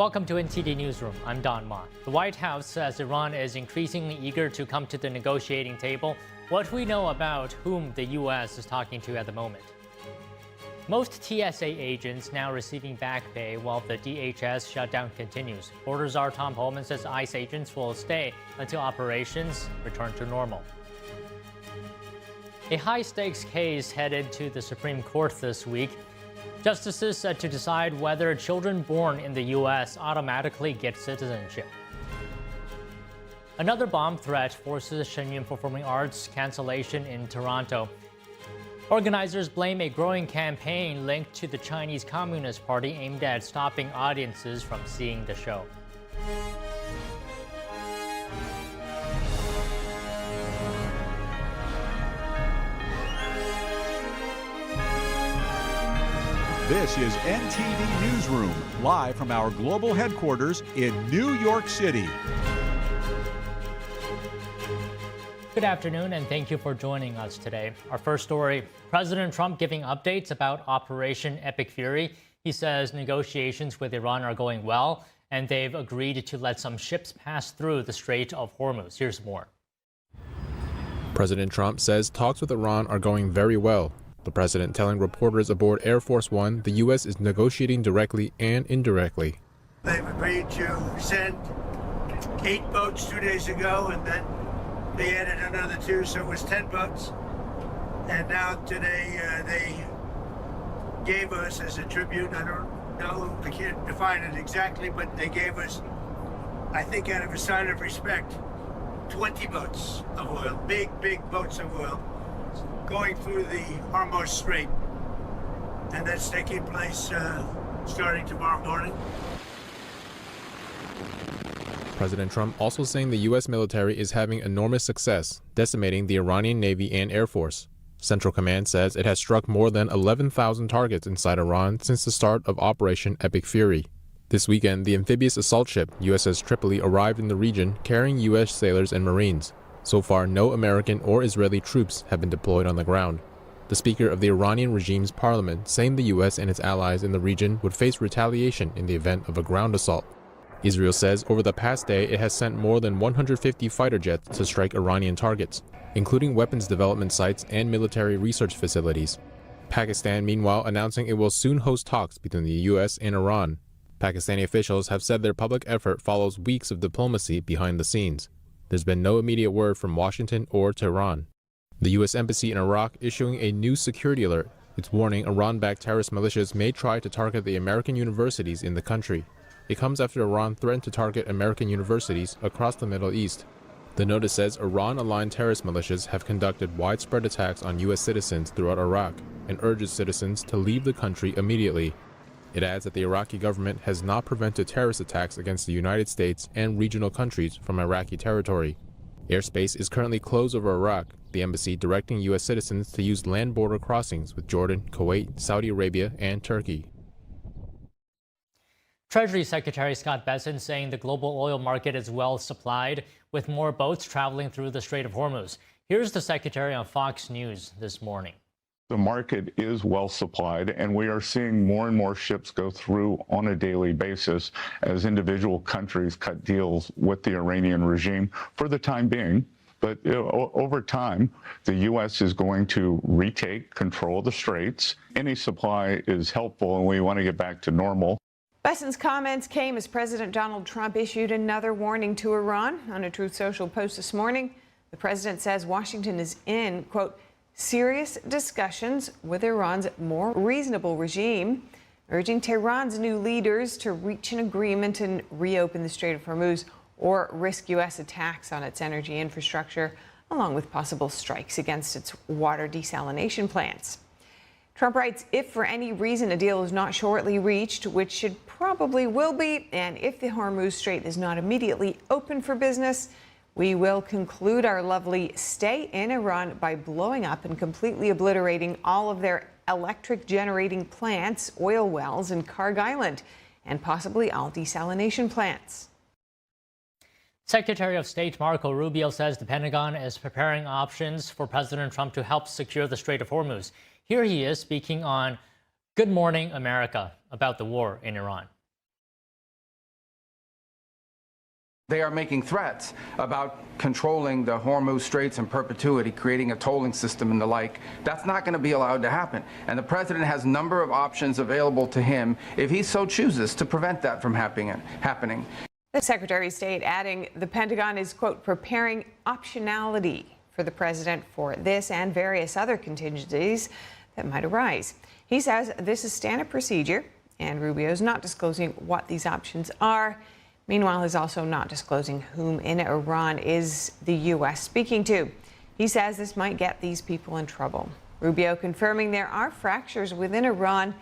Welcome to NTD Newsroom. I'm Don Ma. The White House says Iran is increasingly eager to come to the negotiating table. What do we know about whom the U.S. is talking to at the moment? Most TSA agents now receiving back pay while the DHS shutdown continues. Border Czar Tom Homan says ICE agents will stay until operations return to normal. A high-stakes case headed to the Supreme Court this week. Justices set to decide whether children born in the U.S. automatically get citizenship. Another bomb threat forces Shen Yun Performing Arts cancellation in Toronto. Organizers blame a growing campaign linked to the Chinese Communist Party aimed at stopping audiences from seeing the show. This is NTD Newsroom, live from our global headquarters in New York City. Good afternoon, and thank you for joining us today. Our first story, President Trump giving updates about Operation Epic Fury. He says negotiations with Iran are going well, and they've agreed to let some ships pass through the Strait of Hormuz. Here's more. President Trump says talks with Iran are going very well. The president telling reporters aboard Air Force One the U.S. is negotiating directly and indirectly. They've agreed to send 8 boats 2 days ago, and then they added another 2, so it was 10 boats. And now today they gave us as a tribute, I don't know, I can't define it exactly, but they gave us, I think out of a sign of respect, 20 boats of oil, big boats of oil, going through the Hormuz Strait, and that's taking place starting tomorrow morning. President Trump also saying the U.S. military is having enormous success, decimating the Iranian Navy and Air Force. Central Command says it has struck more than 11,000 targets inside Iran since the start of Operation Epic Fury. This weekend, the amphibious assault ship USS Tripoli arrived in the region carrying U.S. sailors and Marines. So far, no American or Israeli troops have been deployed on the ground. The Speaker of the Iranian regime's parliament saying the U.S. and its allies in the region would face retaliation in the event of a ground assault. Israel says over the past day it has sent more than 150 fighter jets to strike Iranian targets, including weapons development sites and military research facilities. Pakistan, meanwhile, announcing it will soon host talks between the U.S. and Iran. Pakistani officials have said their public effort follows weeks of diplomacy behind the scenes. There's been no immediate word from Washington or Tehran. The U.S. Embassy in Iraq issuing a new security alert. It's warning Iran-backed terrorist militias may try to target the American universities in the country. It comes after Iran threatened to target American universities across the Middle East. The notice says Iran-aligned terrorist militias have conducted widespread attacks on U.S. citizens throughout Iraq and urges citizens to leave the country immediately. It adds that the Iraqi government has not prevented terrorist attacks against the United States and regional countries from Iraqi territory. Airspace is currently closed over Iraq, the embassy directing U.S. citizens to use land border crossings with Jordan, Kuwait, Saudi Arabia, and Turkey. Treasury Secretary Scott Bessent saying the global oil market is well supplied, with more boats traveling through the Strait of Hormuz. Here's the Secretary on Fox News this morning. The market is well supplied, and we are seeing more and more ships go through on a daily basis as individual countries cut deals with the Iranian regime for the time being. But over time, the U.S. is going to retake control of the straits. Any supply is helpful, and we want to get back to normal. Bessent's comments came as President Donald Trump issued another warning to Iran. On a Truth Social post this morning, the president says Washington is in, quote, serious discussions with Iran's more reasonable regime, urging Tehran's new leaders to reach an agreement and reopen the Strait of Hormuz or risk U.S. attacks on its energy infrastructure, along with possible strikes against its water desalination plants. Trump writes, if for any reason a deal is not shortly reached, which it probably will be, and if the Hormuz Strait is not immediately open for business, we will conclude our lovely stay in Iran by blowing up and completely obliterating all of their electric generating plants, oil wells, and Karg Island, and possibly all desalination plants. Secretary of State Marco Rubio says the Pentagon is preparing options for President Trump to help secure the Strait of Hormuz. Here he is speaking on Good Morning America about the war in Iran. They are making threats about controlling the Hormuz Straits in perpetuity, creating a tolling system and the like. That's not going to be allowed to happen. And the president has a number of options available to him if he so chooses to prevent that from happening. The Secretary of State adding the Pentagon is, quote, preparing optionality for the president for this and various other contingencies that might arise. He says this is standard procedure, and Rubio is not disclosing what these options are. Meanwhile, he's also not disclosing whom in Iran is the U.S. speaking to. He says this might get these people in trouble. Rubio confirming there are fractures within Iran,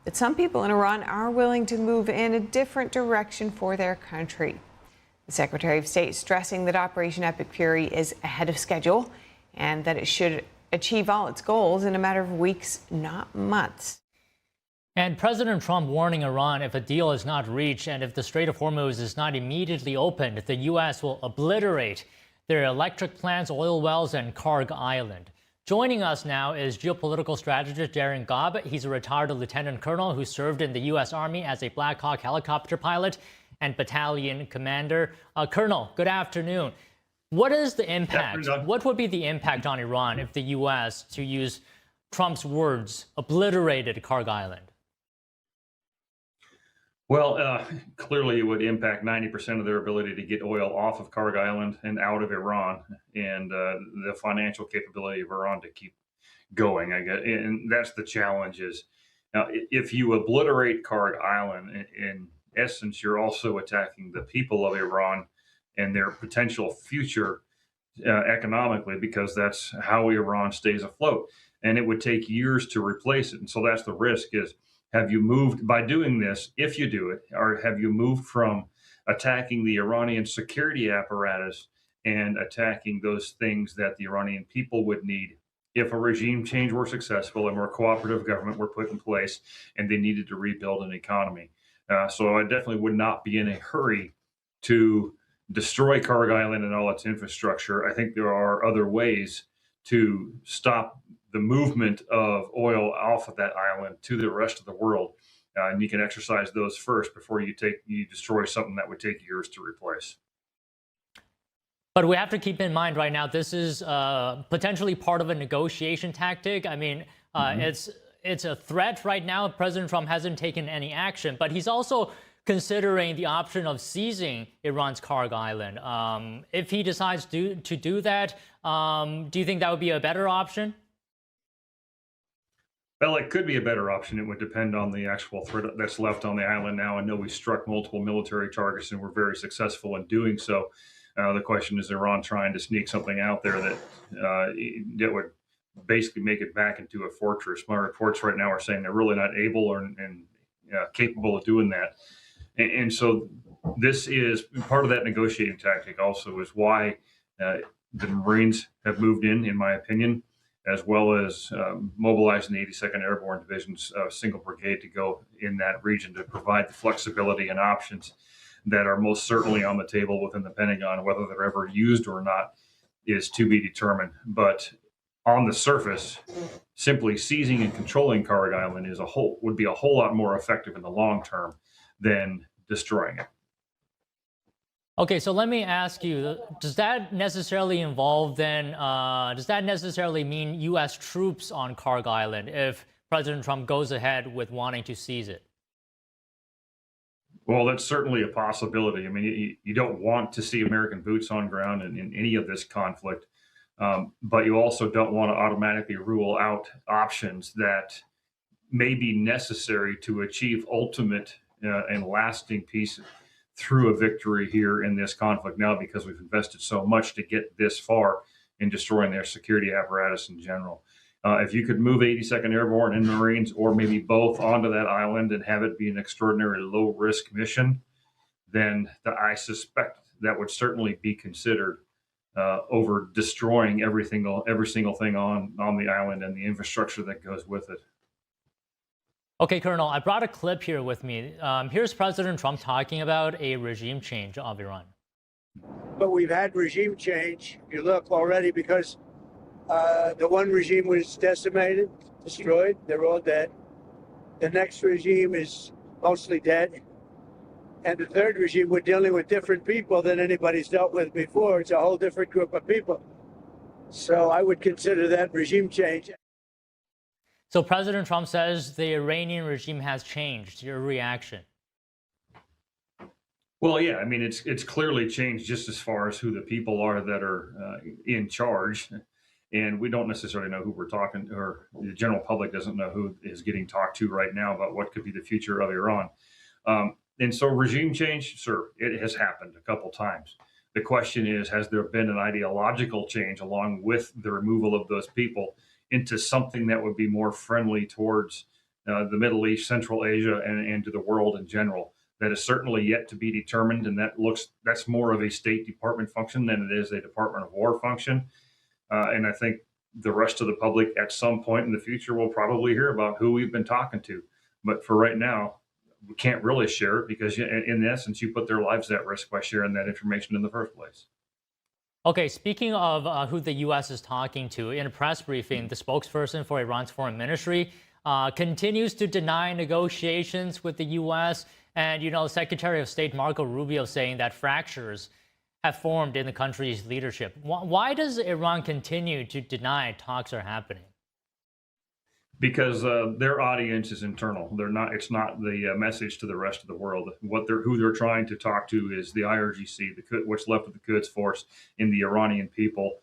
that some people in Iran are willing to move in a different direction for their country. The Secretary of State stressing that Operation Epic Fury is ahead of schedule and that it should achieve all its goals in a matter of weeks, not months. And President Trump warning Iran if a deal is not reached and if the Strait of Hormuz is not immediately opened, the U.S. will obliterate their electric plants, oil wells, and Karg Island. Joining us now is geopolitical strategist Darren Gobb. He's a retired lieutenant colonel who served in the U.S. Army as a Black Hawk helicopter pilot and battalion commander. Colonel, good afternoon. What is the impact? What would be the impact on Iran if the U.S., to use Trump's words, obliterated Karg Island? Well, clearly it would impact 90% of their ability to get oil off of Karg Island and out of Iran, and the financial capability of Iran to keep going, I guess. And that's the challenge is, now, if you obliterate Karg Island, in essence, you're also attacking the people of Iran and their potential future economically, because that's how Iran stays afloat. And it would take years to replace it. And so that's the risk is, have you moved, by doing this, if you do it, or have you moved from attacking the Iranian security apparatus and attacking those things that the Iranian people would need if a regime change were successful and more cooperative government were put in place and they needed to rebuild an economy? So I definitely would not be in a hurry to destroy Karg Island and all its infrastructure. I think there are other ways to stop the movement of oil off of that island to the rest of the world. And you can exercise those first before you destroy something that would take years to replace. But we have to keep in mind right now, this is potentially part of a negotiation tactic. I mean, it's a threat right now. President Trump hasn't taken any action, but he's also considering the option of seizing Iran's Karg Island. If he decides to do that, do you think that would be a better option? Well, it could be a better option. It would depend on the actual threat that's left on the island now. I know we struck multiple military targets and we're very successful in doing so. The question is Iran trying to sneak something out there that would basically make it back into a fortress. My reports right now are saying they're really not able and capable of doing that. And so this is part of that negotiating tactic also is why the Marines have moved in my opinion, as well as mobilizing the 82nd Airborne Division's single brigade to go in that region to provide the flexibility and options that are most certainly on the table within the Pentagon. Whether they're ever used or not is to be determined. But on the surface, simply seizing and controlling Karg Island would be a whole lot more effective in the long term than destroying it. Okay, so let me ask you, does that necessarily involve then, does that necessarily mean U.S. troops on Karg Island if President Trump goes ahead with wanting to seize it? Well, that's certainly a possibility. I mean, you don't want to see American boots on ground in any of this conflict, but you also don't want to automatically rule out options that may be necessary to achieve ultimate and lasting peace through a victory here in this conflict now, because we've invested so much to get this far in destroying their security apparatus in general. If you could move 82nd Airborne and Marines, or maybe both, onto that island and have it be an extraordinary low-risk mission, then I suspect that would certainly be considered over destroying every single thing on the island and the infrastructure that goes with it. Okay, Colonel, I brought a clip here with me. Here's President Trump talking about a regime change of Iran. But we've had regime change, if you look already, because the one regime was decimated, destroyed. They're all dead. The next regime is mostly dead. And the third regime, we're dealing with different people than anybody's dealt with before. It's a whole different group of people. So I would consider that regime change. So President Trump says the Iranian regime has changed. Your reaction? Well, yeah, I mean, it's clearly changed just as far as who the people are that are in charge. And we don't necessarily know who we're talking, or the general public doesn't know who is getting talked to right now about what could be the future of Iran. And so regime change, sir, it has happened a couple times. The question is, has there been an ideological change along with the removal of those people into something that would be more friendly towards the Middle East, Central Asia, and to the world in general? That is certainly yet to be determined, and that's more of a State Department function than it is a Department of War function. And I think the rest of the public at some point in the future will probably hear about who we've been talking to. But for right now, we can't really share it because in essence, you put their lives at risk by sharing that information in the first place. Okay, speaking of who the U.S. is talking to, in a press briefing, the spokesperson for Iran's foreign ministry continues to deny negotiations with the U.S. And, you know, Secretary of State Marco Rubio saying that fractures have formed in the country's leadership. Why does Iran continue to deny talks are happening? Because their audience is internal. They're not. It's not the message to the rest of the world. Who they're trying to talk to is the IRGC, what's left of the Quds Force, in the Iranian people,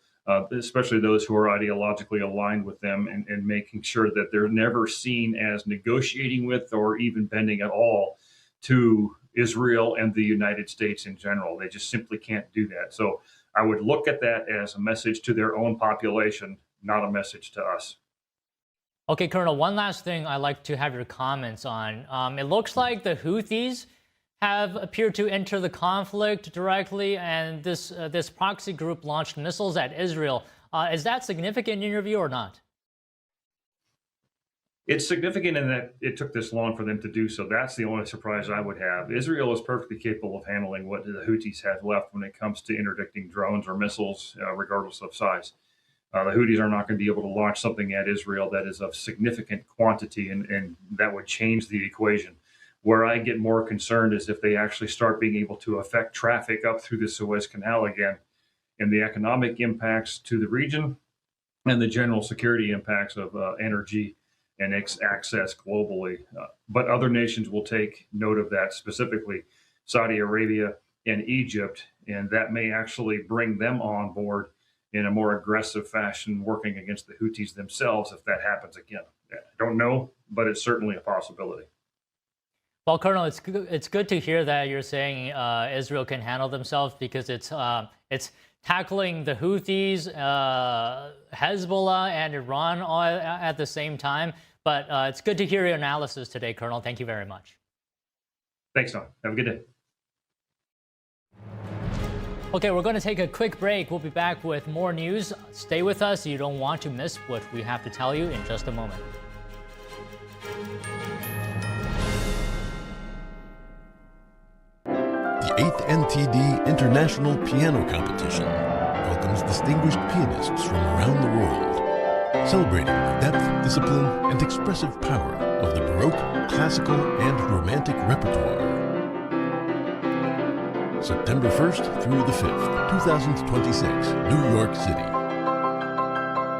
especially those who are ideologically aligned with them, and making sure that they're never seen as negotiating with or even bending at all to Israel and the United States in general. They just simply can't do that. So I would look at that as a message to their own population, not a message to us. Okay, Colonel, one last thing I'd like to have your comments on. It looks like the Houthis have appeared to enter the conflict directly, and this proxy group launched missiles at Israel. Is that significant in your view or not? It's significant in that it took this long for them to do so. That's the only surprise I would have. Israel is perfectly capable of handling what the Houthis have left when it comes to interdicting drones or missiles, regardless of size. The Houthis are not going to be able to launch something at Israel that is of significant quantity, and that would change the equation. Where I get more concerned is if they actually start being able to affect traffic up through the Suez Canal again, and the economic impacts to the region and the general security impacts of energy and access globally. But other nations will take note of that, specifically Saudi Arabia and Egypt, and that may actually bring them on board in a more aggressive fashion, working against the Houthis themselves if that happens again. I don't know, but it's certainly a possibility. Well, Colonel, it's good to hear that you're saying Israel can handle themselves, because it's tackling the Houthis, Hezbollah, and Iran all at the same time. But it's good to hear your analysis today, Colonel. Thank you very much. Thanks, Don. Have a good day. Okay, we're going to take a quick break. We'll be back with more news. Stay with us. You don't want to miss what we have to tell you in just a moment. The 8th NTD International Piano Competition welcomes distinguished pianists from around the world, celebrating the depth, discipline, and expressive power of the Baroque, classical, and romantic repertoire. September 1st through the 5th, 2026, New York City.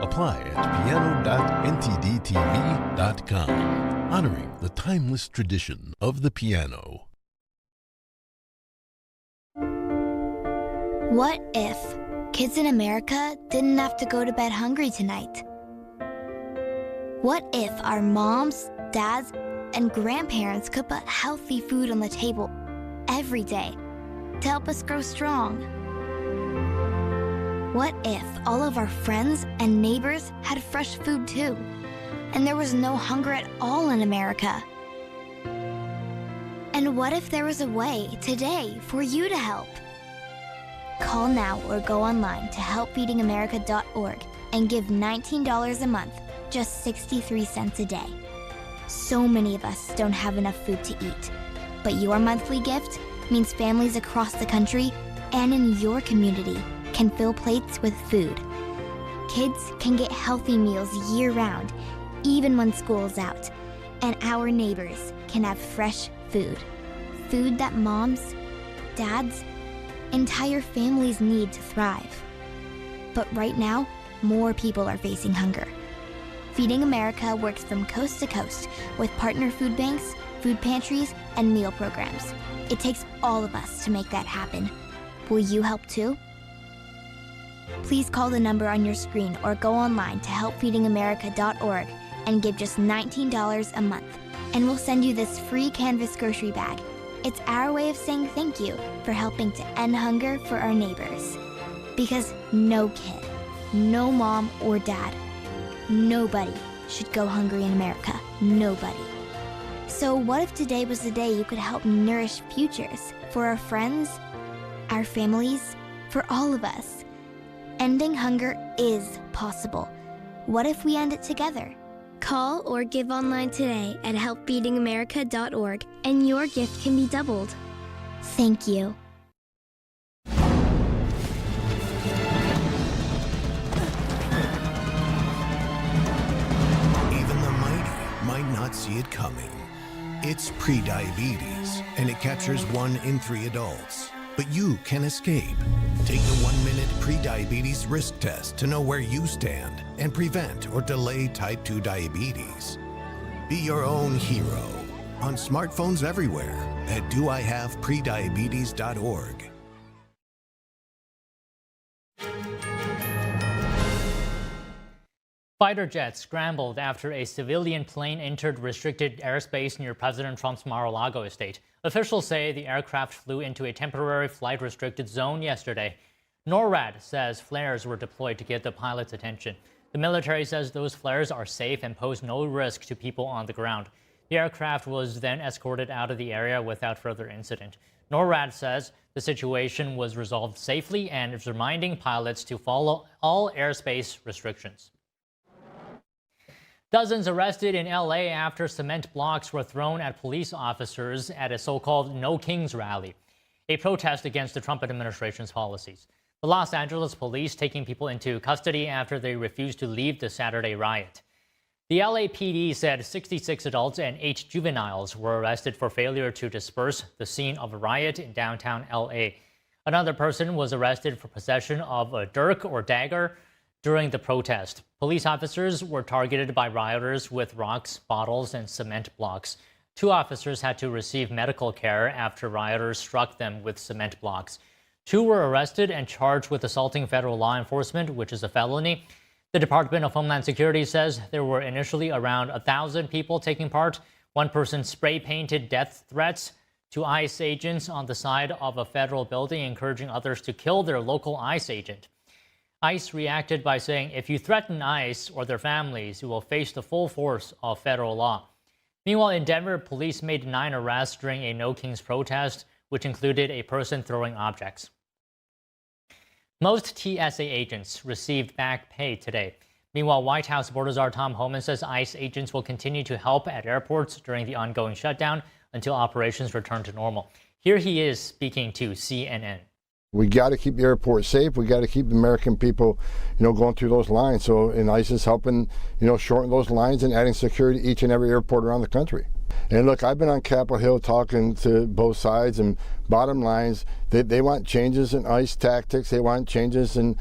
Apply at piano.ntdtv.com, honoring the timeless tradition of the piano. What if kids in America didn't have to go to bed hungry tonight? What if our moms, dads, and grandparents could put healthy food on the table every day to help us grow strong? What if all of our friends and neighbors had fresh food too, and there was no hunger at all in America? And what if there was a way today for you to help? Call now or go online to helpfeedingamerica.org and give $19 a month, just 63 cents a day. So many of us don't have enough food to eat, but your monthly gift means families across the country and in your community can fill plates with food. Kids can get healthy meals year-round, even when school's out, and our neighbors can have fresh food. food that moms, dads, entire families need to thrive. But right now, more people are facing hunger. Feeding America works from coast to coast with partner food banks, food pantries, and meal programs. It takes all of us to make that happen. Will you help too? Please call the number on your screen or go online to helpfeedingamerica.org and give just $19 a month. And we'll send you this free canvas grocery bag. It's our way of saying thank you for helping to end hunger for our neighbors. Because no kid, no mom or dad, nobody should go hungry in America. Nobody. So what if today was the day you could help nourish futures for our friends, our families, for all of us? Ending hunger is possible. What if we end it together? Call or give online today at helpfeedingamerica.org and your gift can be doubled. Thank you. Even the mighty might not see it coming. It's prediabetes, and it captures 1 in 3 adults. But you can escape. Take the 1-minute prediabetes risk test to know where you stand and prevent or delay type 2 diabetes. Be your own hero on smartphones everywhere at doihaveprediabetes.org. Fighter jets scrambled after a civilian plane entered restricted airspace near President Trump's Mar-a-Lago estate. Officials say the aircraft flew into a temporary flight-restricted zone yesterday. NORAD says flares were deployed to get the pilot's attention. The military says those flares are safe and pose no risk to people on the ground. The aircraft was then escorted out of the area without further incident. NORAD says the situation was resolved safely and is reminding pilots to follow all airspace restrictions. Dozens arrested in LA after cement blocks were thrown at police officers at a so-called No Kings rally, a protest against the Trump administration's policies. The Los Angeles police taking people into custody after they refused to leave the Saturday riot. The LAPD said 66 adults and 8 juveniles were arrested for failure to disperse the scene of a riot in downtown LA. Another person was arrested for possession of a dirk or dagger during the protest. Police officers were targeted by rioters with rocks, bottles, and cement blocks. 2 officers had to receive medical care after rioters struck them with cement blocks. 2 were arrested and charged with assaulting federal law enforcement, which is a felony. The Department of Homeland Security says there were initially around 1,000 people taking part. 1 person spray-painted death threats to ICE agents on the side of a federal building, encouraging others to kill their local ICE agent. ICE reacted by saying, if you threaten ICE or their families, you will face the full force of federal law. Meanwhile, in Denver, police made 9 arrests during a No Kings protest, which included a person throwing objects. Most TSA agents received back pay today. Meanwhile, White House border czar Tom Homan says ICE agents will continue to help at airports during the ongoing shutdown until operations return to normal. Here he is speaking to CNN. We got to keep the airport safe. We got to keep the American people, going through those lines. So, and ICE is helping, shorten those lines and adding security to each and every airport around the country. And look, I've been on Capitol Hill talking to both sides, and bottom lines, they want changes in ICE tactics. They want changes in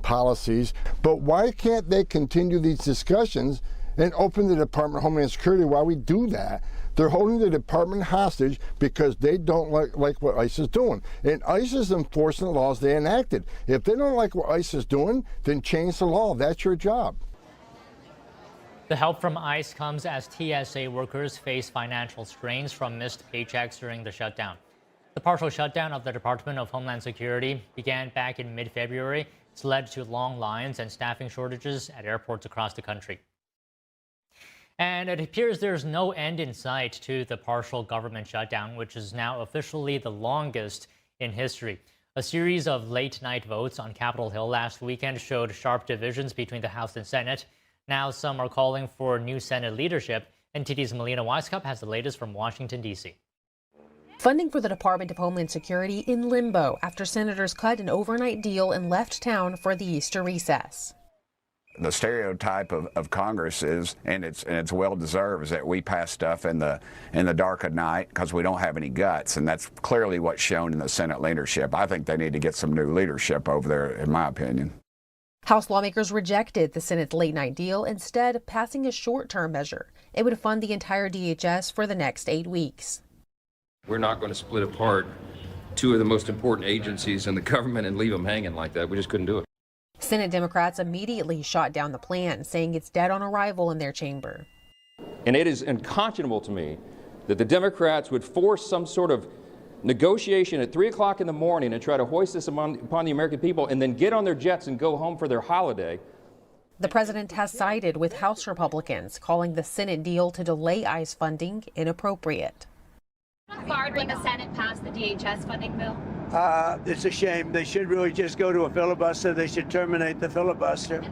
policies. But why can't they continue these discussions and open the Department of Homeland Security while we do that? They're holding the department hostage because they don't like what ICE is doing. And ICE is enforcing the laws they enacted. If they don't like what ICE is doing, then change the law. That's your job. The help from ICE comes as TSA workers face financial strains from missed paychecks during the shutdown. The partial shutdown of the Department of Homeland Security began back in mid-February. It's led to long lines and staffing shortages at airports across the country. And it appears there's no end in sight to the partial government shutdown, which is now officially the longest in history. A series of late-night votes on Capitol Hill last weekend showed sharp divisions between the House and Senate. Now some are calling for new Senate leadership. NTD's Melina Weisskopf has the latest from Washington, D.C. Funding for the Department of Homeland Security in limbo after senators cut an overnight deal and left town for the Easter recess. The stereotype of Congress is, and it's well deserved, is that we pass stuff in the dark of night because we don't have any guts, and that's clearly what's shown in the Senate leadership. I think they need to get some new leadership over there, in my opinion. House lawmakers rejected the Senate's late-night deal, instead passing a short-term measure. It would fund the entire DHS for the next 8 weeks. We're not going to split apart two of the most important agencies in the government and leave them hanging like that. We just couldn't do it. Senate Democrats immediately shot down the plan, saying it's dead on arrival in their chamber. And it is unconscionable to me that the Democrats would force some sort of negotiation at 3 o'clock in the morning and try to hoist this upon the American people and then get on their jets and go home for their holiday. The president has sided with House Republicans, calling the Senate deal to delay ICE funding inappropriate. Fired when the Senate passed the DHS funding bill? It's a shame. They should really just go to a filibuster. They should terminate the filibuster.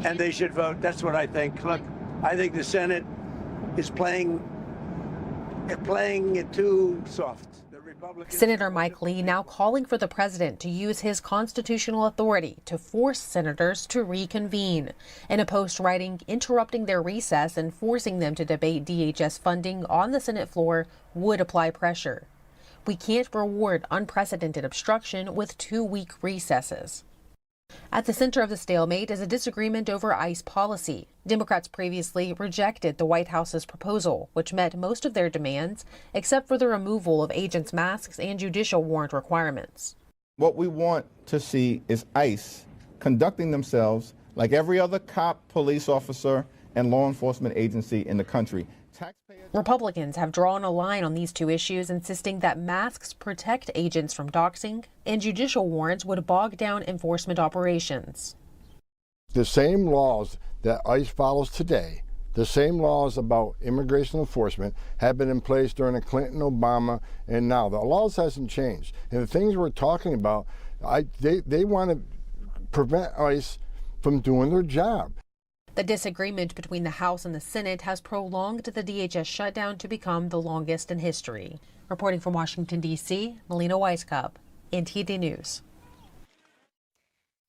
And they should vote. That's what I think. Look, I think the Senate is playing it too soft. Senator Mike Lee now calling for the president to use his constitutional authority to force senators to reconvene. In a post writing, interrupting their recess and forcing them to debate DHS funding on the Senate floor would apply pressure. We can't reward unprecedented obstruction with 2-week recesses. At the center of the stalemate is a disagreement over ICE policy. Democrats previously rejected the White House's proposal, which met most of their demands, except for the removal of agents' masks and judicial warrant requirements. What we want to see is ICE conducting themselves like every other cop, police officer, and law enforcement agency in the country. Republicans have drawn a line on these two issues, insisting that masks protect agents from doxing and judicial warrants would bog down enforcement operations. The same laws that ICE follows today, the same laws about immigration enforcement, have been in place during the Clinton, Obama, and now. The laws hasn't changed. And the things we're talking about, they want to prevent ICE from doing their job. The disagreement between the House and the Senate has prolonged the DHS shutdown to become the longest in history. Reporting from Washington, D.C., Melina Weisskopf, NTD News.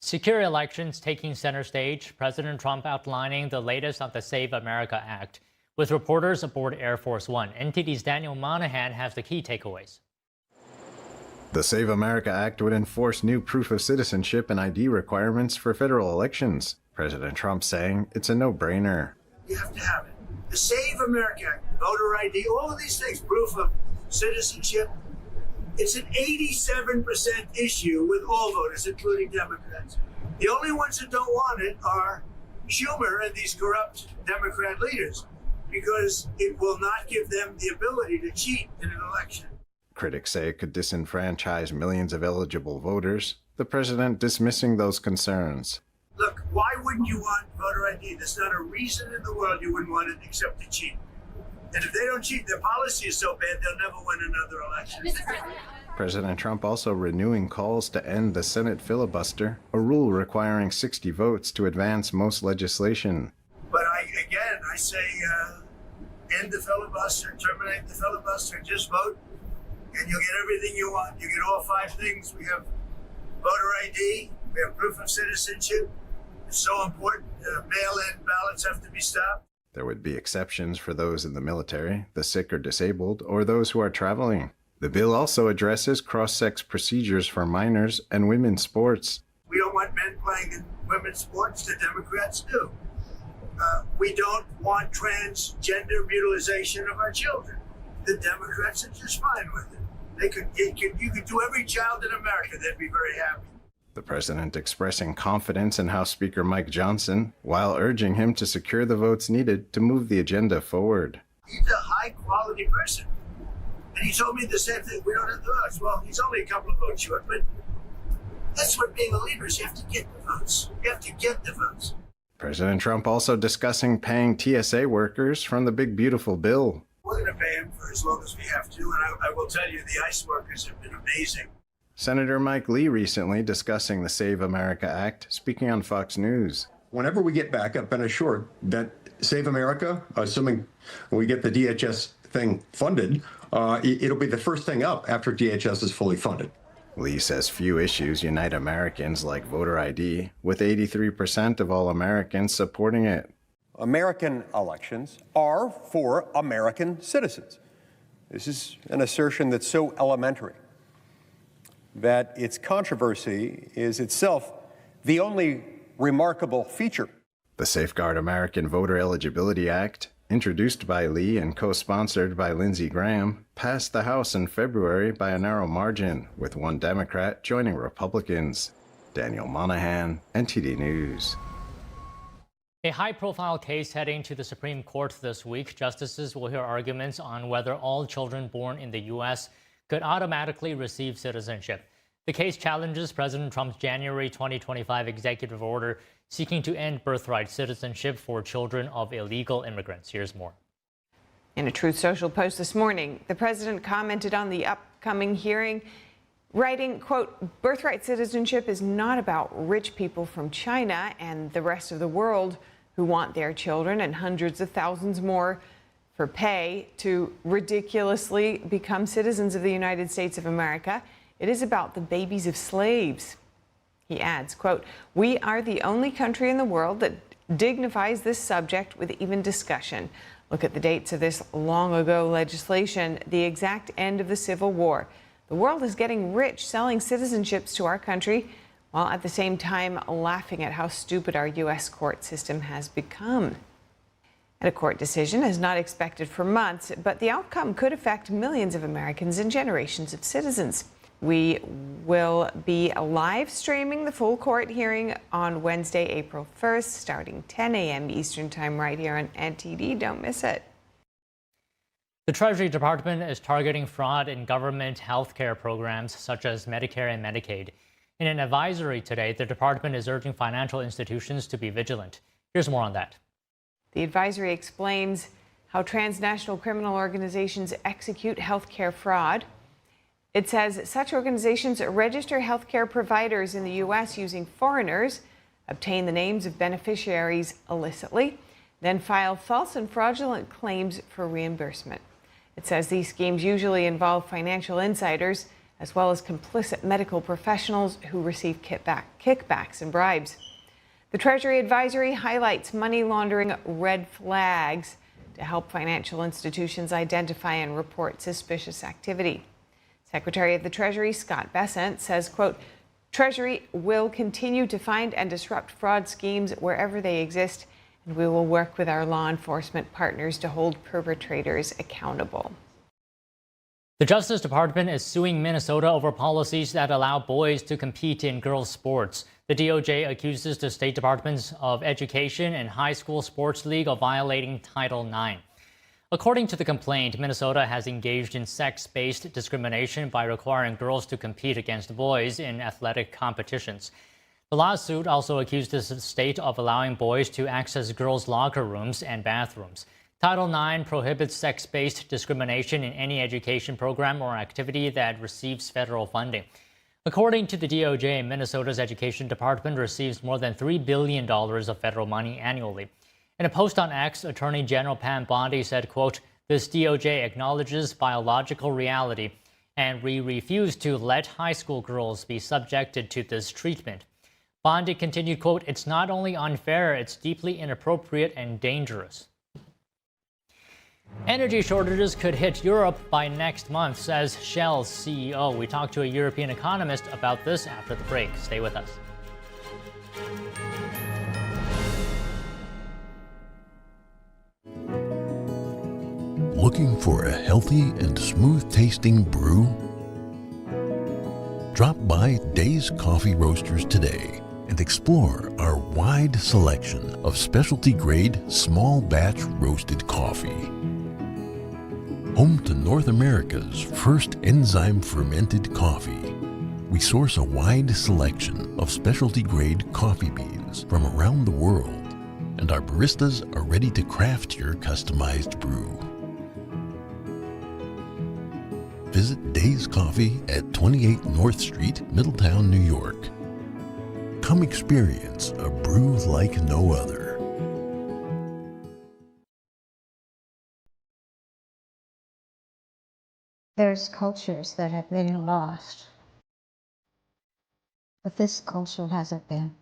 Secure elections taking center stage, President Trump outlining the latest on the Save America Act. With reporters aboard Air Force One, NTD's Daniel Monahan has the key takeaways. The Save America Act would enforce new proof of citizenship and ID requirements for federal elections. President Trump saying it's a no-brainer. You have to have it. The Save America Act, voter ID, all of these things, proof of citizenship, it's an 87% issue with all voters, including Democrats. The only ones that don't want it are Schumer and these corrupt Democrat leaders, because it will not give them the ability to cheat in an election. Critics say it could disenfranchise millions of eligible voters, the president dismissing those concerns. Look, why wouldn't you want voter ID? There's not a reason in the world you wouldn't want it except to cheat. And if they don't cheat, their policy is so bad they'll never win another election. President Trump also renewing calls to end the Senate filibuster, a rule requiring 60 votes to advance most legislation. But I say end the filibuster, terminate the filibuster, just vote, and you'll get everything you want. You get all 5 things. We have voter ID, we have proof of citizenship. It's so important. Mail-in ballots have to be stopped. There would be exceptions for those in the military, the sick or disabled, or those who are traveling. The bill also addresses cross-sex procedures for minors and women's sports. We don't want men playing in women's sports. The Democrats do. We don't want transgender mutilization of our children. The Democrats are just fine with it. You could do every child in America, they'd be very happy. The president expressing confidence in House Speaker Mike Johnson, while urging him to secure the votes needed to move the agenda forward. He's a high-quality person. And he told me the same thing, we don't have the votes. Well, he's only a couple of votes short, but that's what being a leader is. You have to get the votes. You have to get the votes. President Trump also discussing paying TSA workers from the big beautiful bill. We're going to pay them for as long as we have to, and I will tell you, the ICE workers have been amazing. Senator Mike Lee recently discussing the Save America Act, speaking on Fox News. Whenever we get back, I've been assured that Save America, assuming we get the DHS thing funded, it'll be the first thing up after DHS is fully funded. Lee says few issues unite Americans like voter ID, with 83% of all Americans supporting it. American elections are for American citizens. This is an assertion that's so elementary that its controversy is itself the only remarkable feature. The Safeguard American Voter Eligibility Act, introduced by Lee and co-sponsored by Lindsey Graham, passed the House in February by a narrow margin, with one Democrat joining Republicans. Daniel Monahan, NTD News. A high-profile case heading to the Supreme Court this week. Justices will hear arguments on whether all children born in the U.S. could automatically receive citizenship. The case challenges President Trump's January 2025 executive order seeking to end birthright citizenship for children of illegal immigrants. Here's more. In a Truth Social post this morning, the president commented on the upcoming hearing, writing, quote, "Birthright citizenship is not about rich people from China and the rest of the world who want their children and hundreds of thousands more for pay to ridiculously become citizens of the United States of America. It is about the babies of slaves." He adds, quote, "We are the only country in the world that dignifies this subject with even discussion. Look at the dates of this long ago legislation, the exact end of the Civil War. The world is getting rich selling citizenships to our country, while at the same time laughing at how stupid our U.S. court system has become." And a court decision is not expected for months, but the outcome could affect millions of Americans and generations of citizens. We will be live streaming the full court hearing on Wednesday, April 1st, starting 10 a.m. Eastern Time right here on NTD. Don't miss it. The Treasury Department is targeting fraud in government health care programs such as Medicare and Medicaid. In an advisory today, the department is urging financial institutions to be vigilant. Here's more on that. The advisory explains how transnational criminal organizations execute health care fraud. It says such organizations register health care providers in the U.S. using foreigners, obtain the names of beneficiaries illicitly, then file false and fraudulent claims for reimbursement. It says these schemes usually involve financial insiders as well as complicit medical professionals who receive kickbacks and bribes. The Treasury Advisory highlights money laundering red flags to help financial institutions identify and report suspicious activity. Secretary of the Treasury Scott Bessent says, quote, "Treasury will continue to find and disrupt fraud schemes wherever they exist, and we will work with our law enforcement partners to hold perpetrators accountable." The Justice Department is suing Minnesota over policies that allow boys to compete in girls' sports. The DOJ accuses the State Departments of Education and High School Sports League of violating Title IX. According to the complaint, Minnesota has engaged in sex-based discrimination by requiring girls to compete against boys in athletic competitions. The lawsuit also accused the state of allowing boys to access girls' locker rooms and bathrooms. Title IX prohibits sex-based discrimination in any education program or activity that receives federal funding. According to the DOJ, Minnesota's Education Department receives more than $3 billion of federal money annually. In a post on X, Attorney General Pam Bondi said, quote, "This DOJ acknowledges biological reality, and we refuse to let high school girls be subjected to this treatment." Bondi continued, quote, "It's not only unfair, it's deeply inappropriate and dangerous." Energy shortages could hit Europe by next month, says Shell's CEO. We talked to a European economist about this after the break. Stay with us. Looking for a healthy and smooth-tasting brew? Drop by Days Coffee Roasters today and explore our wide selection of specialty-grade, small-batch roasted coffee. Home to North America's first enzyme-fermented coffee, we source a wide selection of specialty-grade coffee beans from around the world, and our baristas are ready to craft your customized brew. Visit Days Coffee at 28 North Street, Middletown, New York. Come experience a brew like no other. There's cultures that have been lost. But this culture hasn't been.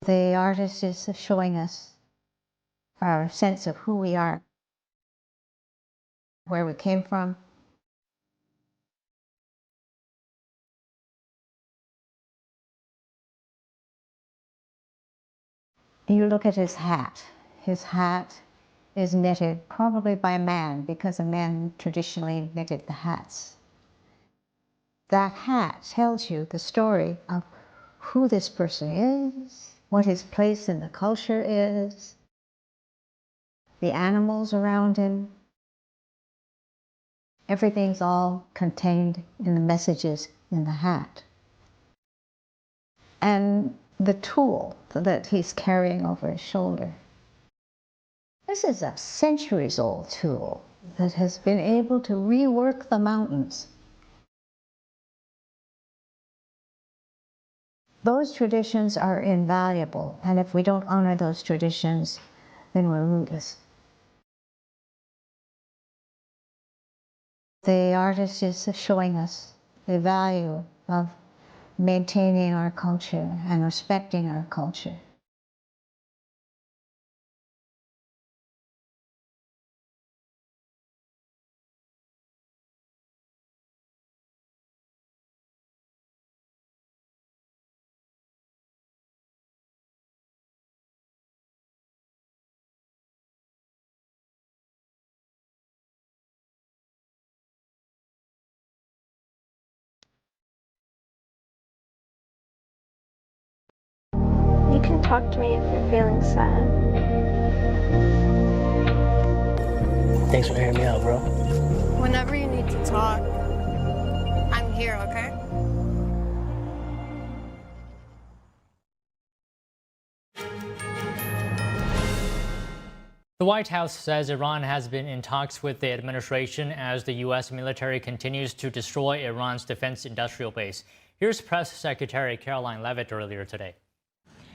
The artist is showing us our sense of who we are, where we came from. You look at his hat. His hat is knitted probably by a man, because a man traditionally knitted the hats. That hat tells you the story of who this person is, what his place in the culture is, the animals around him. Everything's all contained in the messages in the hat. And the tool that he's carrying over his shoulder. This is a centuries-old tool that has been able to rework the mountains. Those traditions are invaluable, and if we don't honor those traditions, then we're rootless. The artist is showing us the value of maintaining our culture and respecting our culture. You can talk to me if you're feeling sad. Thanks for hearing me out, bro. Whenever you need to talk, I'm here, okay? The White House says Iran has been in talks with the administration as the U.S. military continues to destroy Iran's defense industrial base. Here's Press Secretary Caroline Leavitt earlier today.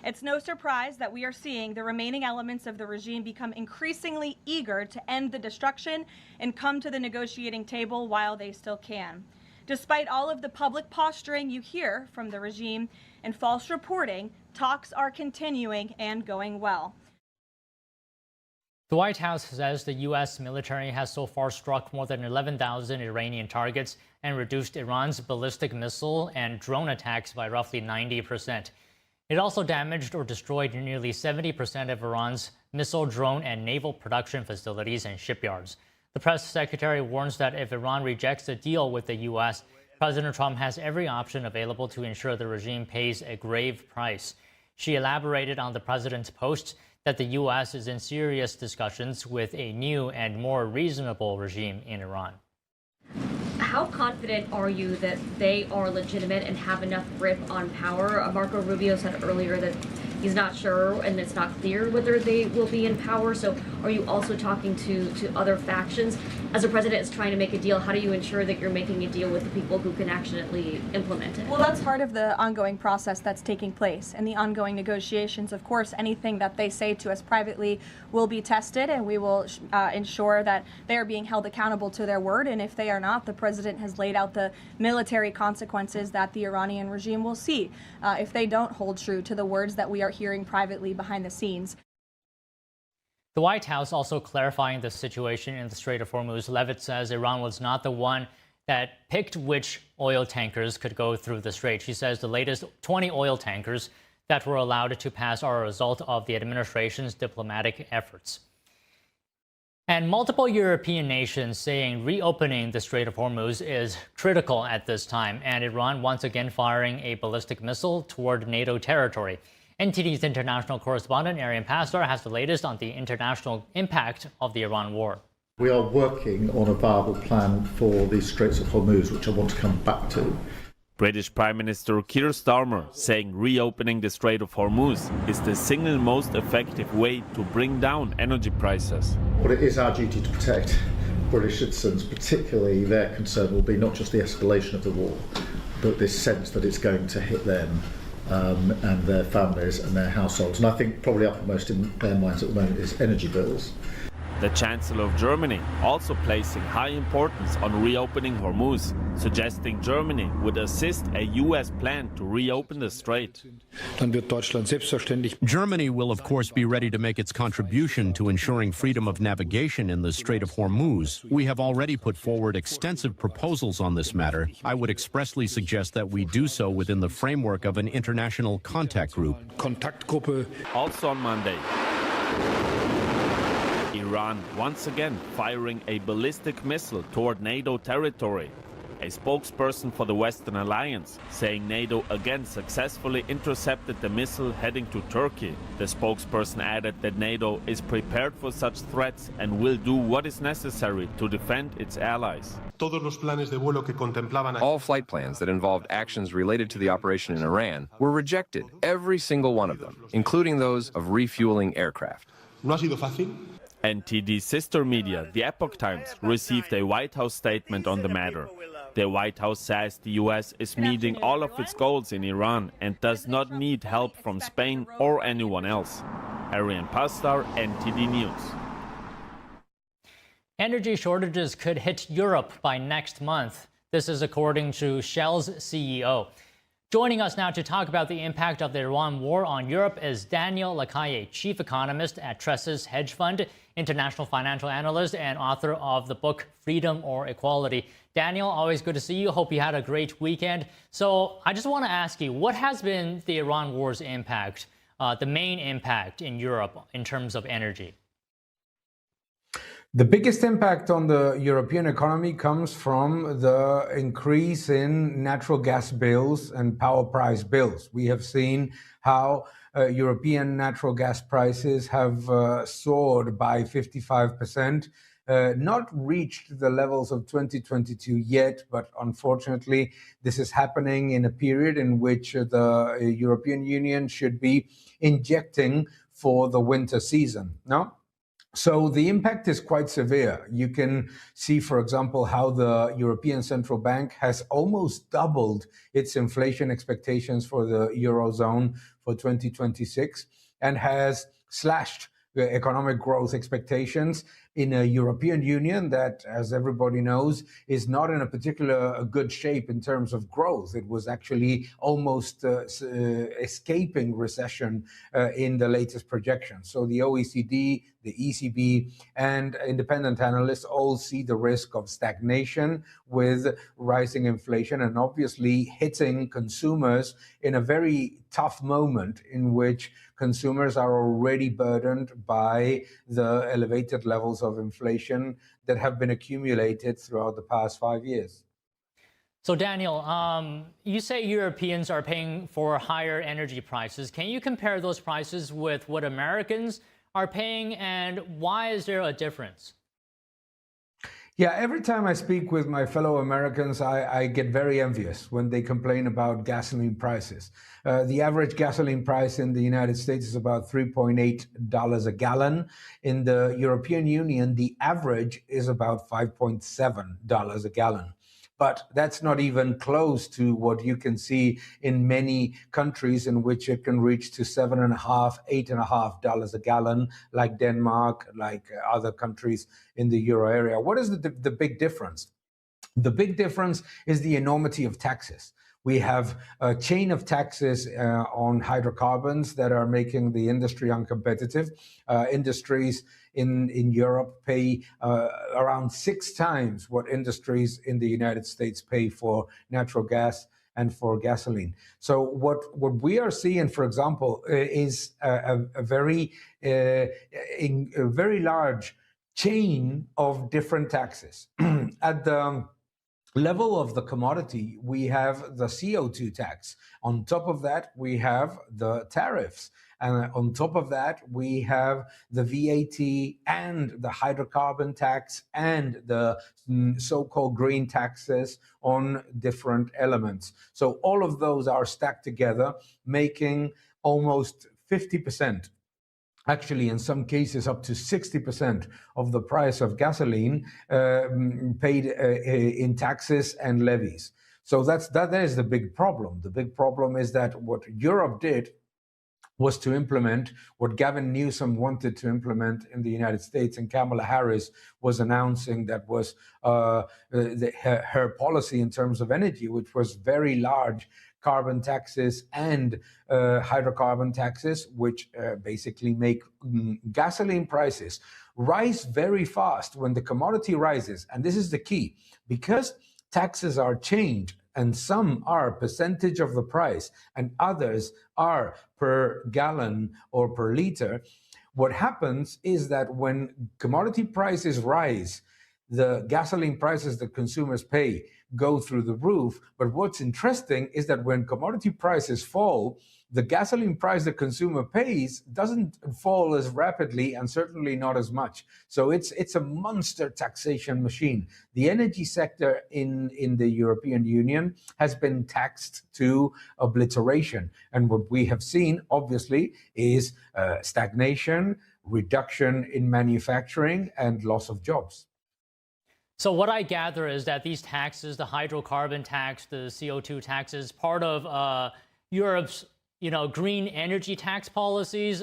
It's no surprise that we are seeing the remaining elements of the regime become increasingly eager to end the destruction and come to the negotiating table while they still can. Despite all of the public posturing you hear from the regime and false reporting, talks are continuing and going well. The White House says the U.S. military has so far struck more than 11,000 Iranian targets and reduced Iran's ballistic missile and drone attacks by roughly 90%. It also damaged or destroyed nearly 70% of Iran's missile, drone, and naval production facilities and shipyards. The press secretary warns that if Iran rejects a deal with the U.S., President Trump has every option available to ensure the regime pays a grave price. She elaborated on the president's post that the U.S. is in serious discussions with a new and more reasonable regime in Iran. How confident are you that they are legitimate and have enough grip on power? Marco Rubio said earlier that he's not sure and it's not clear whether they will be in power. So are you also talking to other factions? As the president is trying to make a deal, how do you ensure that you're making a deal with the people who can actually implement it? Well, that's part of the ongoing process that's taking place. In the ongoing negotiations, of course, anything that they say to us privately will be tested, and we will ensure that they are being held accountable to their word. And if they are not, the president has laid out the military consequences that the Iranian regime will see if they don't hold true to the words that we are hearing privately behind the scenes. The White House also clarifying the situation in the Strait of Hormuz. Leavitt says Iran was not the one that picked which oil tankers could go through the strait. She says the latest 20 oil tankers that were allowed to pass are a result of the administration's diplomatic efforts. And multiple European nations saying reopening the Strait of Hormuz is critical at this time, and Iran once again firing a ballistic missile toward NATO territory. NTD's international correspondent Arian Pastor has the latest on the international impact of the Iran war. We are working on a viable plan for the Straits of Hormuz, which I want to come back to. British Prime Minister Keir Starmer saying reopening the Strait of Hormuz is the single most effective way to bring down energy prices. But it is our duty to protect British citizens, particularly their concern will be not just the escalation of the war, but this sense that it's going to hit them and their families and their households. And I think probably uppermost in their minds at the moment is energy bills. The Chancellor of Germany also placing high importance on reopening Hormuz, suggesting Germany would assist a US plan to reopen the strait. Germany will, of course, be ready to make its contribution to ensuring freedom of navigation in the Strait of Hormuz. We have already put forward extensive proposals on this matter. I would expressly suggest that we do so within the framework of an international contact group. Also on Monday, Iran once again firing a ballistic missile toward NATO territory. A spokesperson for the Western Alliance saying NATO again successfully intercepted the missile heading to Turkey. The spokesperson added that NATO is prepared for such threats and will do what is necessary to defend its allies. All flight plans that involved actions related to the operation in Iran were rejected, every single one of them, including those of refueling aircraft. NTD sister media, the Epoch Times, received a White House statement on the matter. The White House says the US is meeting all of its goals in Iran and does not need help from Spain or anyone else. Arian Pastar, NTD News. Energy shortages could hit Europe by next month. This is according to Shell's CEO. Joining us now to talk about the impact of the Iran war on Europe is Daniel Lacalle, chief economist at Tressis Hedge Fund, international financial analyst, and author of the book Freedom or Equality. Daniel, always good to see you. Hope you had a great weekend. So I just want to ask you, what has been the Iran war's impact, the main impact in Europe in terms of energy? The biggest impact on the European economy comes from the increase in natural gas bills and power price bills. We have seen how European natural gas prices have soared by 55%, not reached the levels of 2022 yet, but unfortunately, this is happening in a period in which the European Union should be injecting for the winter season. No? So the impact is quite severe. You can see, for example, how the European Central Bank has almost doubled its inflation expectations for the Eurozone for 2026 and has slashed the economic growth expectations in a European Union that, as everybody knows, is not in a particular good shape in terms of growth. It was actually almost escaping recession in the latest projections. So the OECD, the ECB, and independent analysts all see the risk of stagnation with rising inflation and obviously hitting consumers in a very tough moment in which consumers are already burdened by the elevated levels of inflation that have been accumulated throughout the past 5 years. So Daniel, you say Europeans are paying for higher energy prices. Can you compare those prices with what Americans are paying, and why is there a difference? Yeah, every time I speak with my fellow Americans, I get very envious when they complain about gasoline prices. The average gasoline price in the United States is about $3.8 a gallon. In the European Union, the average is about $5.7 a gallon. But that's not even close to what you can see in many countries in which it can reach to $7.5, $8.5 a gallon, like Denmark, like other countries in the euro area. What is the big difference? The big difference is the enormity of taxes. We have a chain of taxes on hydrocarbons that are making the industry uncompetitive. Industries in Europe pay around 6 times what industries in the United States pay for natural gas and for gasoline. So what we are seeing, for example, is a very large chain of different taxes. At the level of the commodity, we have the CO2 tax. On top of that, we have the tariffs. And on top of that, we have the VAT and the hydrocarbon tax and the so-called green taxes on different elements. So all of those are stacked together, making almost 50%. Actually, in some cases, up to 60% of the price of gasoline paid in taxes and levies. So that is the big problem. The big problem is that what Europe did was to implement what Gavin Newsom wanted to implement in the United States, and Kamala Harris was announcing that was her policy in terms of energy, which was very large carbon taxes and hydrocarbon taxes, which basically make gasoline prices rise very fast when the commodity rises. And this is the key, because taxes are changed, and some are percentage of the price and others are per gallon or per liter. What happens is that when commodity prices rise, the gasoline prices that consumers pay go through the roof. But what's interesting is that when commodity prices fall, the gasoline price the consumer pays doesn't fall as rapidly, and certainly not as much. So it's a monster taxation machine. The energy sector in the European Union has been taxed to obliteration. And what we have seen, obviously, is stagnation, reduction in manufacturing, and loss of jobs. So what I gather is that these taxes, the hydrocarbon tax, the CO2 taxes, part of Europe's green energy tax policies.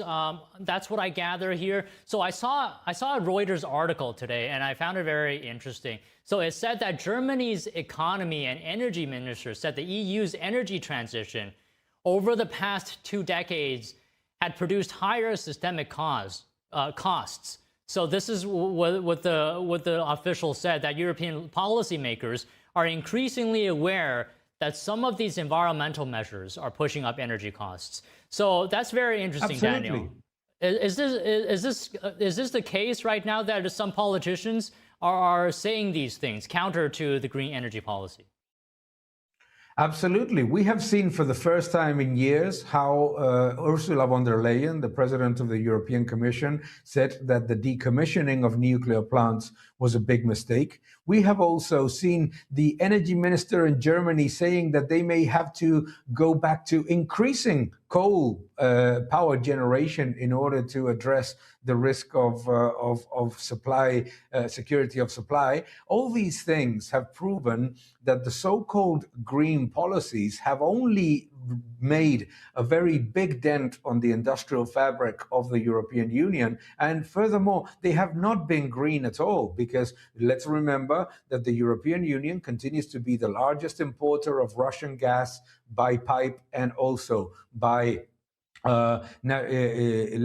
That's what I gather here. So I saw a Reuters article today, and I found it very interesting. So it said that Germany's economy and energy minister said the EU's energy transition over the past 2 decades had produced higher systemic costs. So this is what the official said, that European policymakers are increasingly aware that some of these environmental measures are pushing up energy costs. So that's very interesting, Absolutely. Daniel. Is this the case right now, that some politicians are saying these things counter to the green energy policy? Absolutely. We have seen for the first time in years how Ursula von der Leyen, the president of the European Commission, said that the decommissioning of nuclear plants was a big mistake. We have also seen the energy minister in Germany saying that they may have to go back to increasing coal power generation in order to address the risk of supply, security of supply. All these things have proven that the so-called green policies have only made a very big dent on the industrial fabric of the European Union. And furthermore, they have not been green at all, because let's remember that the European Union continues to be the largest importer of Russian gas by pipe and also by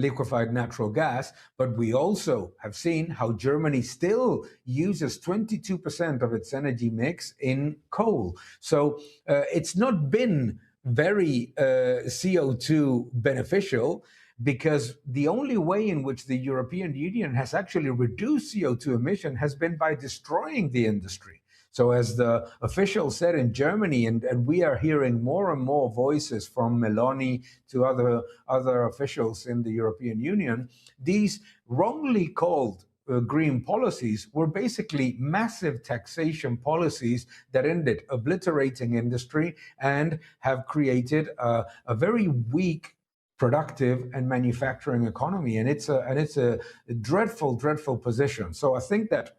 liquefied natural gas. But we also have seen how Germany still uses 22% of its energy mix in coal. So it's not been very CO2 beneficial, because the only way in which the European Union has actually reduced CO2 emission has been by destroying the industry. So as the official said in Germany, and we are hearing more and more voices from Meloni to other officials in the European Union, these wrongly called green policies were basically massive taxation policies that ended obliterating industry and have created a very weak productive and manufacturing economy. And it's a dreadful position. So I think that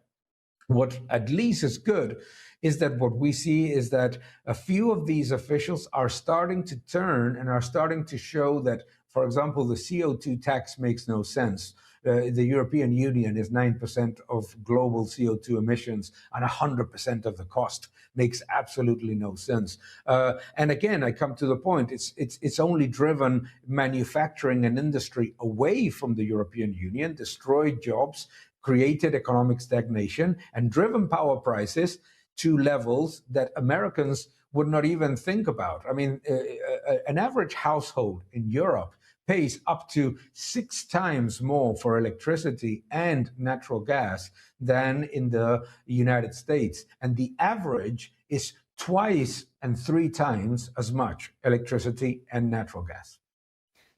what at least is good is that what we see is that a few of these officials are starting to turn and are starting to show that, for example, the CO2 tax makes no sense. The European Union is 9% of global CO2 emissions, and 100% of the cost makes absolutely no sense. And again, I come to the point, it's only driven manufacturing and industry away from the European Union, destroyed jobs, created economic stagnation, and driven power prices to levels that Americans would not even think about. I mean, an average household in Europe pays up to 6 times more for electricity and natural gas than in the United States. And the average is 2 and 3 times as much electricity and natural gas.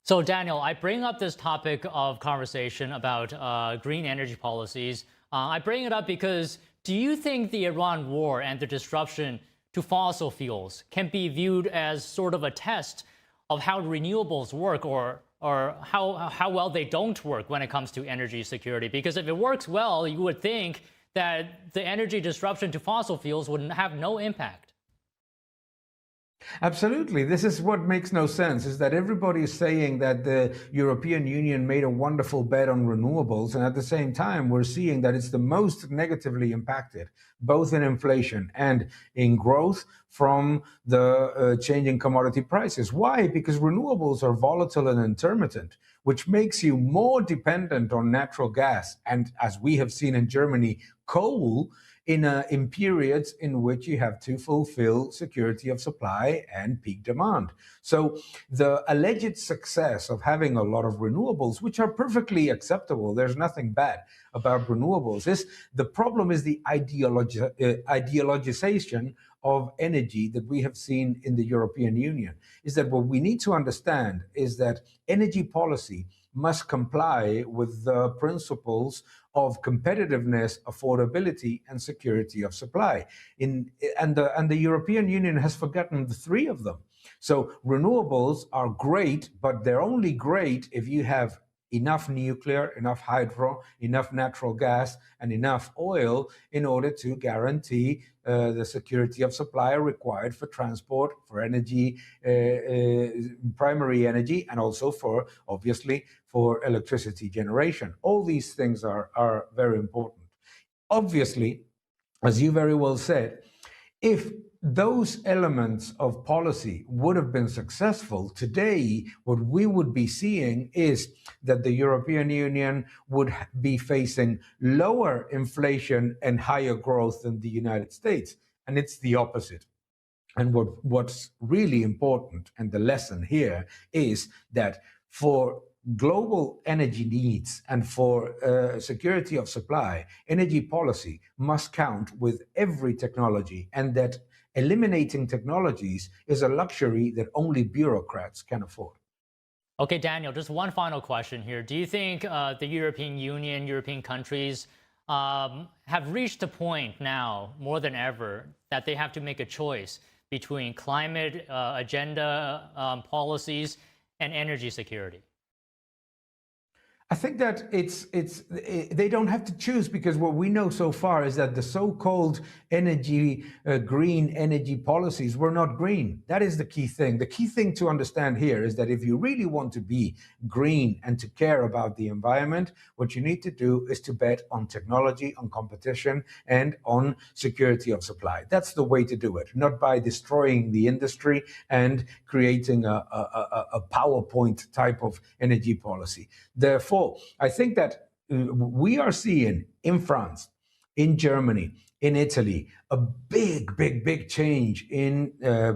So, Daniel, I bring up this topic of conversation about green energy policies. I bring it up because do you think the Iran war and the disruption to fossil fuels can be viewed as sort of a test of how renewables work, or how well they don't work when it comes to energy security? Because if it works well, you would think that the energy disruption to fossil fuels would have no impact. Absolutely. This is what makes no sense, is that everybody is saying that the European Union made a wonderful bet on renewables, and at the same time, we're seeing that it's the most negatively impacted, both in inflation and in growth from the changing commodity prices. Why? Because renewables are volatile and intermittent, which makes you more dependent on natural gas, and as we have seen in Germany, coal, in periods in which you have to fulfill security of supply and peak demand. So the alleged success of having a lot of renewables, which are perfectly acceptable, there's nothing bad about renewables, is the problem is the ideologization of energy that we have seen in the European Union. Is that what we need to understand is that energy policy must comply with the principles of competitiveness, affordability, and security of supply. And the European Union has forgotten the three of them. So renewables are great, but they're only great if you have enough nuclear, enough hydro, enough natural gas, and enough oil in order to guarantee the security of supply required for transport, for energy, primary energy, and also for, obviously, for electricity generation. All these things are very important. Obviously, as you very well said, if those elements of policy would have been successful, today what we would be seeing is that the European Union would be facing lower inflation and higher growth than the United States. And it's the opposite. And what's really important, and the lesson here, is that for global energy needs and for security of supply, energy policy must count with every technology, and that eliminating technologies is a luxury that only bureaucrats can afford. Okay, Daniel, just one final question here. Do you think the European Union, European countries have reached a point now, more than ever, that they have to make a choice between climate agenda policies and energy security? I think that they don't have to choose, because what we know so far is that the so-called green energy policies were not green. That is the key thing. The key thing to understand here is that if you really want to be green and to care about the environment, what you need to do is to bet on technology, on competition, and on security of supply. That's the way to do it, not by destroying the industry and creating a PowerPoint type of energy policy. Therefore, I think that we are seeing in France, in Germany, in Italy, a big change in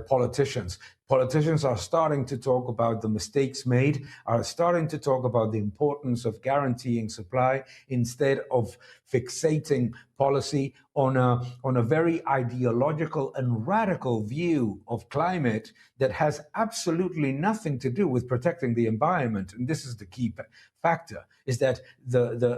politicians. Politicians are starting to talk about the mistakes made, are starting to talk about the importance of guaranteeing supply instead of fixating policy on a very ideological and radical view of climate that has absolutely nothing to do with protecting the environment. And this is the key factor, is that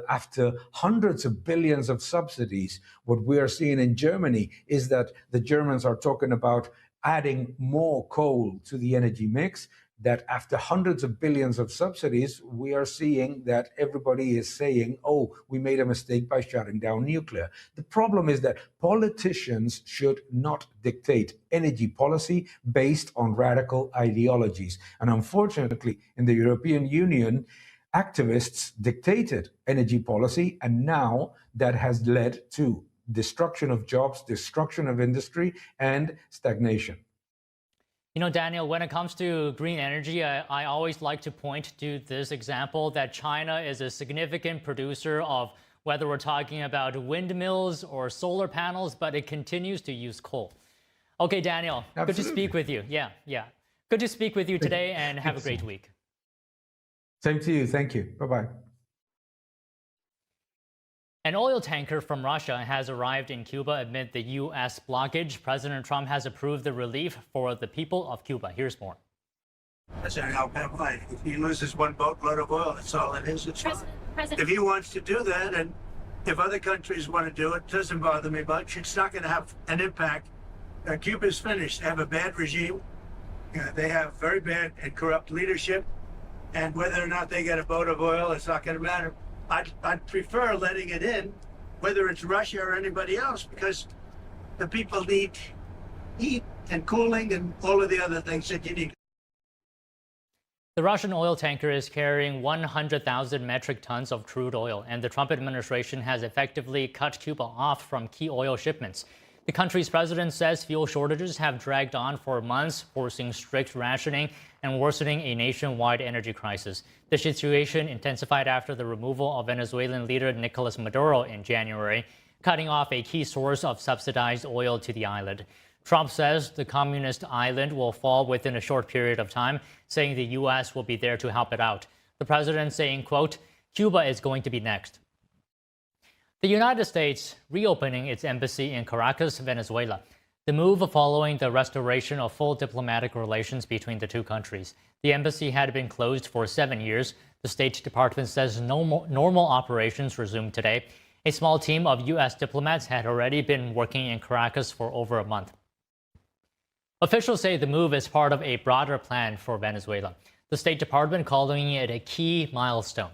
after hundreds of billions of subsidies, what we are seeing in Germany is that the Germans are talking about adding more coal to the energy mix, that after hundreds of billions of subsidies, we are seeing that everybody is saying, oh, we made a mistake by shutting down nuclear. The problem is that politicians should not dictate energy policy based on radical ideologies. And unfortunately, in the European Union, activists dictated energy policy, and now that has led to destruction of jobs, destruction of industry, and stagnation. You know, Daniel, when it comes to green energy, I always like to point to this example that China is a significant producer of, whether we're talking about windmills or solar panels, but it continues to use coal. Okay, Daniel, Absolutely. Good to speak with you. Yeah. Good to speak with you today, and have a great week. Same to you. Thank you. Bye-bye. An oil tanker from Russia has arrived in Cuba amid the U.S. blockage. President Trump has approved the relief for the people of Cuba. Here's more. President Obama, if he loses one boatload of oil, that's all it is. It's fine. If he wants to do that, and if other countries want to do it, doesn't bother me much. It's not going to have an impact. Cuba's finished. They have a bad regime. They have very bad and corrupt leadership. And whether or not they get a boat of oil, it's not going to matter. I'd prefer letting it in, whether it's Russia or anybody else, because the people need and cooling and all of the other things that you need. The Russian oil tanker is carrying 100,000 metric tons of crude oil, and the Trump administration has effectively cut Cuba off from key oil shipments. The country's president says fuel shortages have dragged on for months, forcing strict rationing and worsening a nationwide energy crisis. The situation intensified after the removal of Venezuelan leader Nicolas Maduro in January, cutting off a key source of subsidized oil to the island. Trump says the communist island will fall within a short period of time, saying the U.S. will be there to help it out. The president saying, quote, Cuba is going to be next. The United States reopening its embassy in Caracas, Venezuela. The move following the restoration of full diplomatic relations between the two countries. The embassy had been closed for 7 years. The State Department says normal operations resumed today. A small team of U.S. diplomats had already been working in Caracas for over a month. Officials say the move is part of a broader plan for Venezuela. The State Department calling it a key milestone.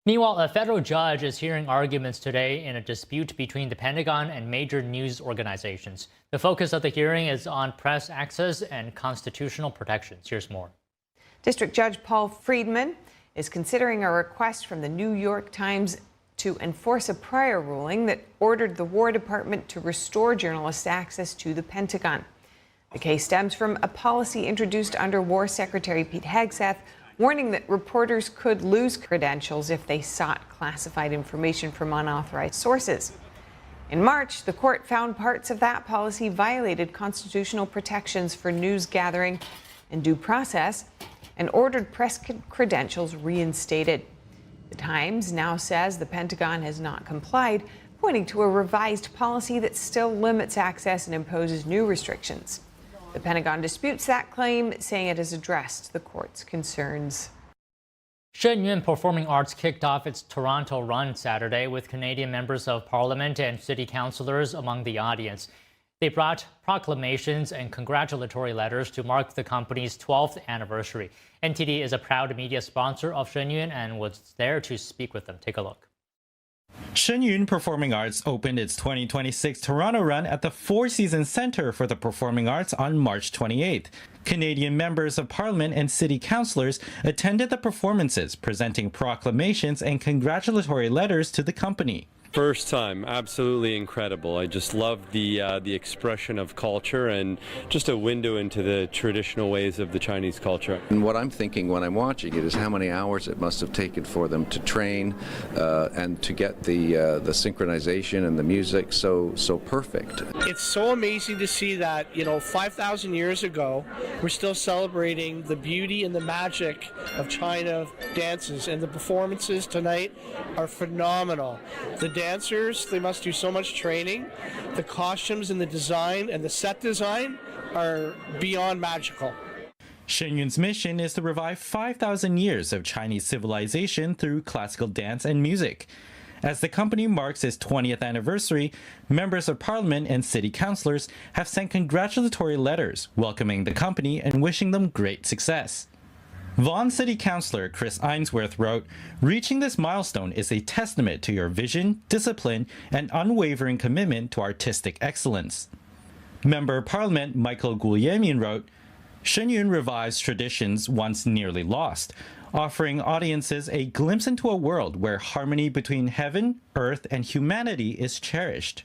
Meanwhile, a federal judge is hearing arguments today in a dispute between the Pentagon and major news organizations. The focus of the hearing is on press access and constitutional protections. Here's more. District Judge Paul Friedman is considering a request from the New York Times to enforce a prior ruling that ordered the War Department to restore journalists' access to the Pentagon. The case stems from a policy introduced under War Secretary Pete Hegseth, warning that reporters could lose credentials if they sought classified information from unauthorized sources. In March, the court found parts of that policy violated constitutional protections for news gathering and due process and ordered press credentials reinstated. The Times now says the Pentagon has not complied, pointing to a revised policy that still limits access and imposes new restrictions. The Pentagon disputes that claim, saying it has addressed the court's concerns. Shen Yun Performing Arts kicked off its Toronto run Saturday with Canadian members of parliament and city councillors among the audience. They brought proclamations and congratulatory letters to mark the company's 12th anniversary. NTD is a proud media sponsor of Shen Yun and was there to speak with them. Take a look. Shen Yun Performing Arts opened its 2026 Toronto run at the Four Seasons Centre for the Performing Arts on March 28th. Canadian members of Parliament and city councillors attended the performances, presenting proclamations and congratulatory letters to the company. First time, absolutely incredible. I just love the expression of culture and just a window into the traditional ways of the Chinese culture. And what I'm thinking when I'm watching it is how many hours it must have taken for them to train and to get the synchronization and the music so perfect. It's so amazing to see that, 5,000 years ago, we're still celebrating the beauty and the magic of China dances, and the performances tonight are phenomenal. The dancers, they must do so much training. The costumes and the design and the set design are beyond magical. Shen Yun's mission is to revive 5,000 years of Chinese civilization through classical dance and music. As the company marks its 20th anniversary, members of parliament and city councillors have sent congratulatory letters welcoming the company and wishing them great success. Vaughan City Councillor Chris Ainsworth wrote, "Reaching this milestone is a testament to your vision, discipline, and unwavering commitment to artistic excellence." Member of Parliament Michael Guillermin wrote, "Shen Yun revives traditions once nearly lost, offering audiences a glimpse into a world where harmony between heaven, earth, and humanity is cherished."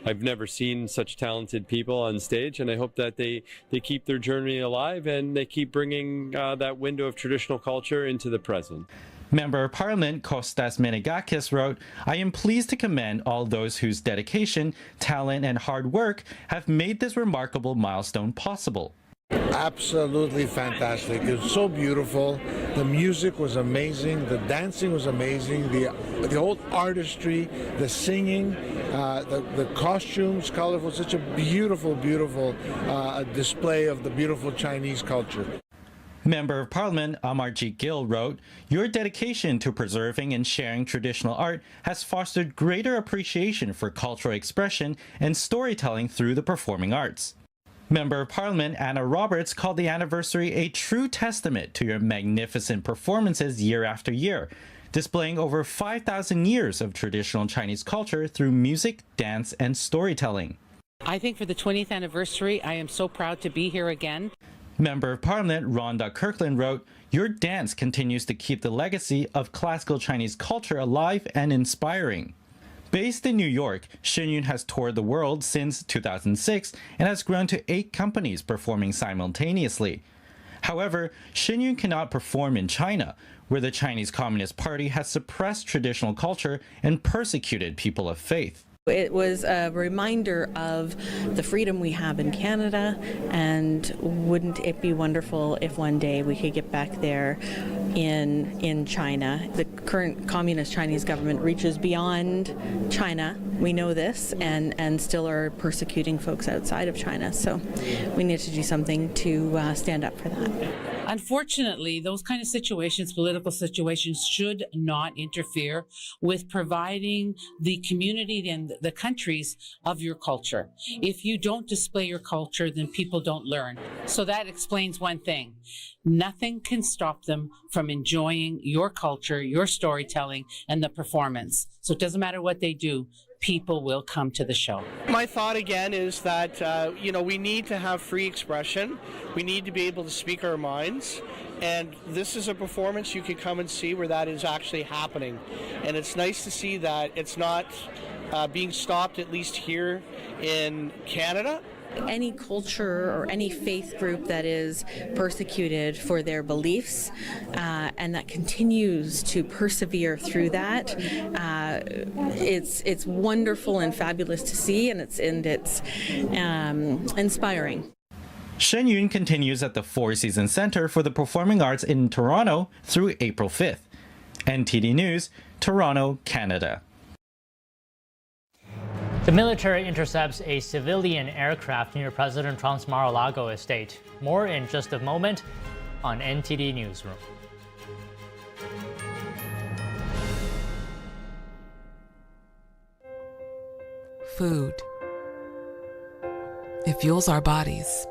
I've never seen such talented people on stage, and I hope that they keep their journey alive and they keep bringing that window of traditional culture into the present. Member of Parliament Kostas Menegakis wrote, "I am pleased to commend all those whose dedication, talent, and hard work have made this remarkable milestone possible." Absolutely fantastic. It was so beautiful. The music was amazing. The dancing was amazing. The old artistry, the singing, the costumes, colorful. Such a beautiful, beautiful display of the beautiful Chinese culture. Member of Parliament Amarjit Gill wrote, "Your dedication to preserving and sharing traditional art has fostered greater appreciation for cultural expression and storytelling through the performing arts." Member of Parliament Anna Roberts called the anniversary a true testament to your magnificent performances year after year, displaying over 5,000 years of traditional Chinese culture through music, dance, and storytelling. I think for the 20th anniversary, I am so proud to be here again. Member of Parliament Rhonda Kirkland wrote, "Your dance continues to keep the legacy of classical Chinese culture alive and inspiring." Based in New York, Shen Yun has toured the world since 2006 and has grown to 8 companies performing simultaneously. However, Shen Yun cannot perform in China, where the Chinese Communist Party has suppressed traditional culture and persecuted people of faith. It was a reminder of the freedom we have in Canada, and wouldn't it be wonderful if one day we could get back there in China. The current communist Chinese government reaches beyond China. We know this, and still are persecuting folks outside of China. So we need to do something to stand up for that. Unfortunately, those kind of situations, political situations, should not interfere with providing the community and the countries of your culture. If you don't display your culture, then people don't learn. So that explains one thing. Nothing can stop them from enjoying your culture, your storytelling, and the performance. So it doesn't matter what they do. People will come to the show. My thought again is that, we need to have free expression. We need to be able to speak our minds. And this is a performance you can come and see where that is actually happening. And it's nice to see that it's not being stopped, at least here in Canada. Any culture or any faith group that is persecuted for their beliefs and that continues to persevere through that, it's wonderful and fabulous to see, and it's inspiring. Shen Yun continues at the Four Seasons Center for the Performing Arts in Toronto through April 5th. NTD News, Toronto, Canada. The military intercepts a civilian aircraft near President Trump's Mar-a-Lago estate. More in just a moment on NTD Newsroom. Food. It fuels our bodies,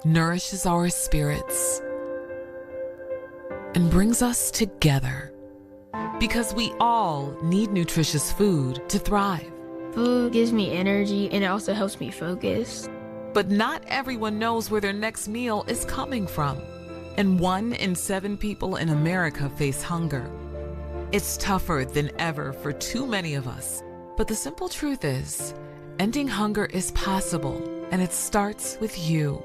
nourishes our spirits, and brings us together. Because we all need nutritious food to thrive. Food gives me energy and it also helps me focus. But not everyone knows where their next meal is coming from. And 1 in 7 people in America face hunger. It's tougher than ever for too many of us. But the simple truth is, ending hunger is possible, and it starts with you.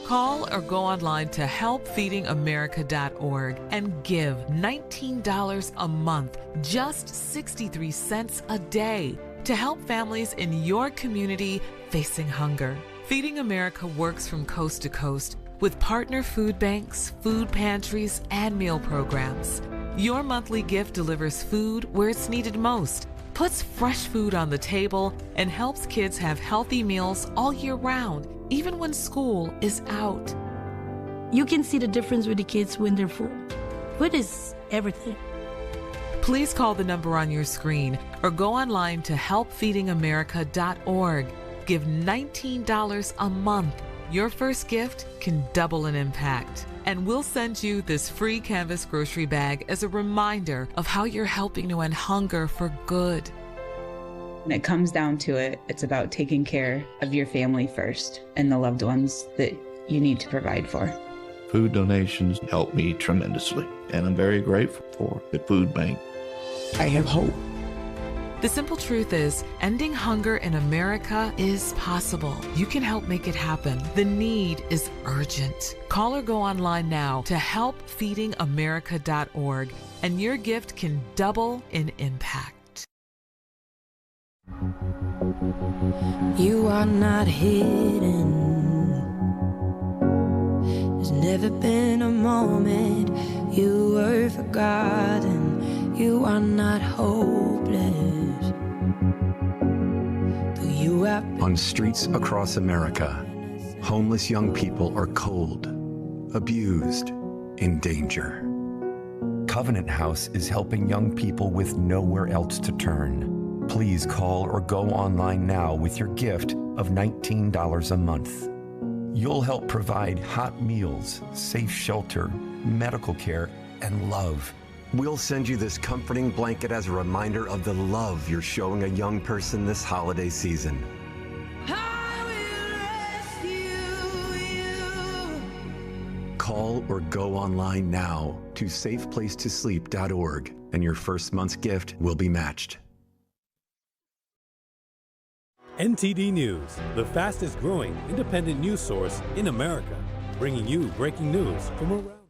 Call or go online to helpfeedingamerica.org and give $19 a month, just 63 cents a day, to help families in your community facing hunger. Feeding America works from coast to coast with partner food banks, food pantries, and meal programs. Your monthly gift delivers food where it's needed most, puts fresh food on the table, and helps kids have healthy meals all year round, even when school is out. You can see the difference with the kids when they're full. Food is everything. Please call the number on your screen or go online to helpfeedingamerica.org. Give $19 a month. Your first gift can double an impact. And we'll send you this free canvas grocery bag as a reminder of how you're helping to end hunger for good. When it comes down to it, it's about taking care of your family first and the loved ones that you need to provide for. Food donations help me tremendously, and I'm very grateful for the food bank. I have hope. The simple truth is, ending hunger in America is possible. You can help make it happen. The need is urgent. Call or go online now to helpfeedingamerica.org, and your gift can double in impact. You are not hidden. There's never been a moment you were forgotten. You are not hopeless. Though you have On streets across America, homeless young people are cold, abused, in danger. Covenant House is helping young people with nowhere else to turn. Please call or go online now with your gift of $19 a month. You'll help provide hot meals, safe shelter, medical care, and love We'll send you this comforting blanket as a reminder of the love you're showing a young person this holiday season. Call or go online now to safeplacetosleep.org, and your first month's gift will be matched. NTD News, the fastest growing independent news source in America, bringing you breaking news from around.